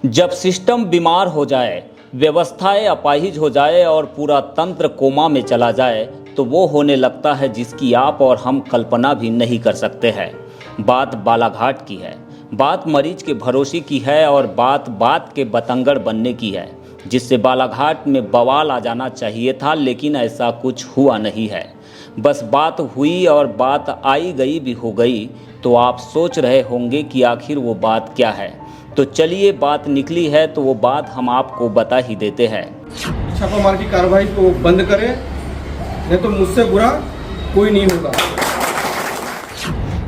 जब सिस्टम बीमार हो जाए, व्यवस्थाएं अपाहिज हो जाए और पूरा तंत्र कोमा में चला जाए, तो वो होने लगता है जिसकी आप और हम कल्पना भी नहीं कर सकते हैं। बात बालाघाट की है, बात मरीज के भरोसे की है और बात बात के बतंगड़ बनने की है, जिससे बालाघाट में बवाल आ जाना चाहिए था, लेकिन ऐसा कुछ हुआ नहीं है। बस बात हुई और बात आई गई भी हो गई। तो आप सोच रहे होंगे कि आखिर वो बात क्या है। तो चलिए, बात निकली है तो वो बात हम आपको बता ही देते हैं। छापामार की कार्रवाई को बंद करें, नहीं तो मुझसे बुरा कोई नहीं होगा।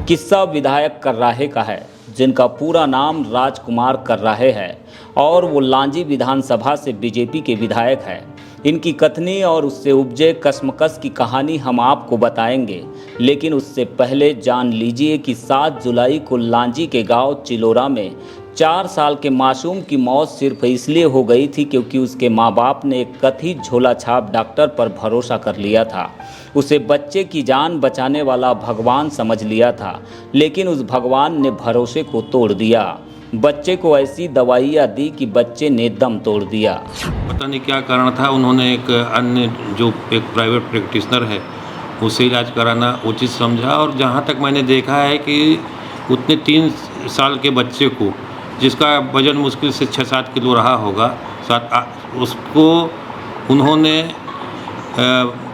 किस्सा विधायक कर्राहे का है, जिनका पूरा नाम राजकुमार कर्राहे है और वो लांजी विधानसभा से बीजेपी के विधायक हैं। इनकी कथनी और उससे उपजे कश्मकश की कहानी हम आपको बताएंगे, लेकिन उससे पहले जान लीजिए कि 7 जुलाई को लांजी के गांव चिलोरा में 4 साल के मासूम की मौत सिर्फ इसलिए हो गई थी क्योंकि उसके माँ बाप ने एक कथित झोला छाप डॉक्टर पर भरोसा कर लिया था। उसे बच्चे की जान बचाने वाला भगवान समझ लिया था, लेकिन उस भगवान ने भरोसे को तोड़ दिया। बच्चे को ऐसी दवाइयाँ दी कि बच्चे ने दम तोड़ दिया। पता नहीं क्या कारण था, उन्होंने एक अन्य जो एक प्राइवेट प्रैक्टिशनर है उससे इलाज कराना उचित समझा। और जहाँ तक मैंने देखा है कि उतने 3 साल के बच्चे को, जिसका वजन मुश्किल से 6-7 किलो रहा होगा, उसको उन्होंने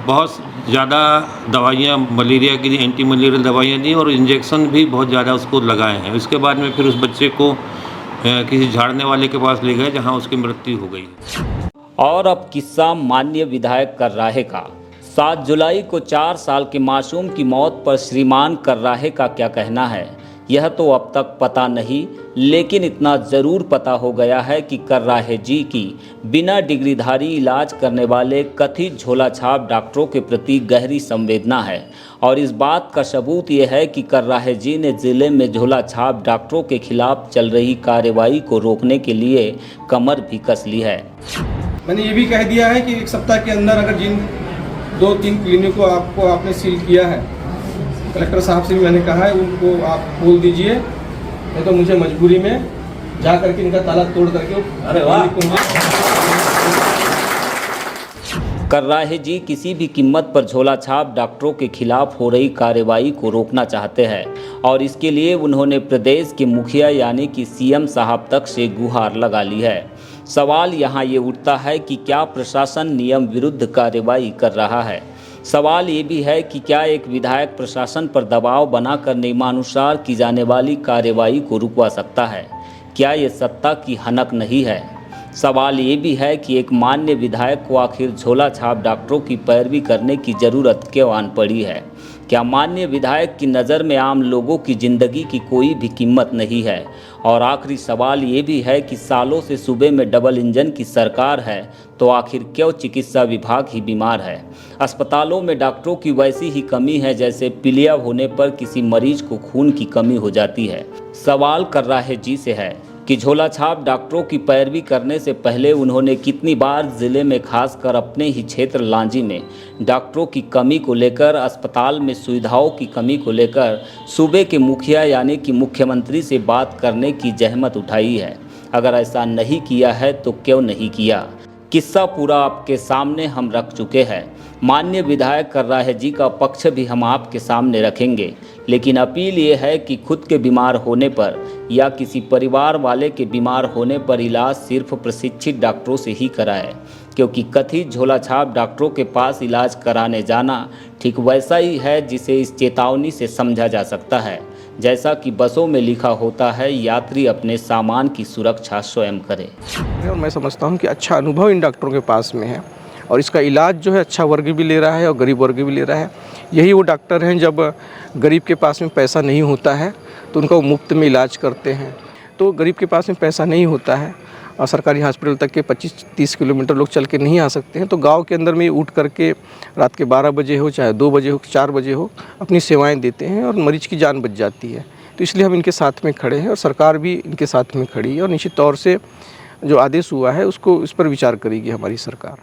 बहुत ज़्यादा दवाइयाँ, मलेरिया की एंटी मलेरियल दवाइयाँ दी और इंजेक्शन भी बहुत ज़्यादा उसको लगाए हैं। उसके बाद में फिर उस बच्चे को किसी झाड़ने वाले के पास ले गए, जहां उसकी मृत्यु हो गई। और अब किस्सा माननीय विधायक कर्राहे का। 7 जुलाई को 4 साल के मासूम की मौत पर श्रीमान कर्राहे का क्या कहना है, यह तो अब तक पता नहीं, लेकिन इतना ज़रूर पता हो गया है कि कर्राहे जी की बिना डिग्रीधारी इलाज करने वाले कथित झोला छाप डॉक्टरों के प्रति गहरी संवेदना है। और इस बात का सबूत ये है कि कर्राहे जी ने ज़िले में झोला छाप डॉक्टरों के खिलाफ चल रही कार्रवाई को रोकने के लिए कमर भी कस ली है। मैंने ये भी कह दिया है कि 1 सप्ताह के अंदर अगर जिन 2-3 क्लिनिक को आपने सील किया है, कलेक्टर साहब से भी मैंने कहा है उनको आप खोल दीजिए, नहीं तो मुझे मजबूरी में जा करके इनका ताला तोड़ करके कर्राहे जी किसी भी कीमत पर झोला छाप डॉक्टरों के खिलाफ हो रही कार्रवाई को रोकना चाहते हैं और इसके लिए उन्होंने प्रदेश के मुखिया यानी कि सीएम साहब तक से गुहार लगा ली है। सवाल यहाँ ये उठता है कि क्या प्रशासन नियम विरुद्ध कार्रवाई कर रहा है। सवाल ये भी है कि क्या एक विधायक प्रशासन पर दबाव बनाकर नियमानुसार की जाने वाली कार्रवाई को रुकवा सकता है। क्या ये सत्ता की हनक नहीं है। सवाल ये भी है कि एक मान्य विधायक को आखिर झोला छाप डॉक्टरों की पैरवी करने की ज़रूरत क्यों आन पड़ी है। क्या मान्य विधायक की नज़र में आम लोगों की ज़िंदगी की कोई भी कीमत नहीं है। और आखिरी सवाल ये भी है कि सालों से सूबे में डबल इंजन की सरकार है, तो आखिर क्यों चिकित्सा विभाग ही बीमार है। अस्पतालों में डॉक्टरों की वैसी ही कमी है जैसे पीलिया होने पर किसी मरीज को खून की कमी हो जाती है। सवाल कर्राहे जी से है कि झोला छाप डॉक्टरों की पैरवी करने से पहले उन्होंने कितनी बार ज़िले में, खासकर अपने ही क्षेत्र लांजी में डॉक्टरों की कमी को लेकर, अस्पताल में सुविधाओं की कमी को लेकर सूबे के मुखिया यानी कि मुख्यमंत्री से बात करने की जहमत उठाई है। अगर ऐसा नहीं किया है तो क्यों नहीं किया। किस्सा पूरा आपके सामने हम रख चुके हैं। माननीय विधायक कर्राहे जी का पक्ष भी हम आपके सामने रखेंगे, लेकिन अपील ये है कि खुद के बीमार होने पर या किसी परिवार वाले के बीमार होने पर इलाज सिर्फ प्रशिक्षित डॉक्टरों से ही कराएं, क्योंकि कथित झोला छाप डॉक्टरों के पास इलाज कराने जाना ठीक वैसा ही है जिसे इस चेतावनी से समझा जा सकता है, जैसा कि बसों में लिखा होता है, यात्री अपने सामान की सुरक्षा स्वयं करे। और मैं समझता हूँ कि अच्छा अनुभव इन डॉक्टरों के पास में है और इसका इलाज जो है अच्छा वर्ग भी ले रहा है और गरीब वर्ग भी ले रहा है। यही वो डॉक्टर हैं, जब गरीब के पास में पैसा नहीं होता है तो उनका वो मुफ्त में इलाज करते हैं। तो गरीब के पास में पैसा नहीं होता है और सरकारी हॉस्पिटल तक के 25-30 किलोमीटर लोग चल के नहीं आ सकते हैं, तो गांव के अंदर में उठ करके रात के 12 बजे हो, चाहे 2 बजे हो, 4 बजे हो, अपनी सेवाएं देते हैं और मरीज की जान बच जाती है। तो इसलिए हम इनके साथ में खड़े हैं और सरकार भी इनके साथ में खड़ी है और निश्चित तौर से जो आदेश हुआ है उसको, इस पर विचार करेगी हमारी सरकार।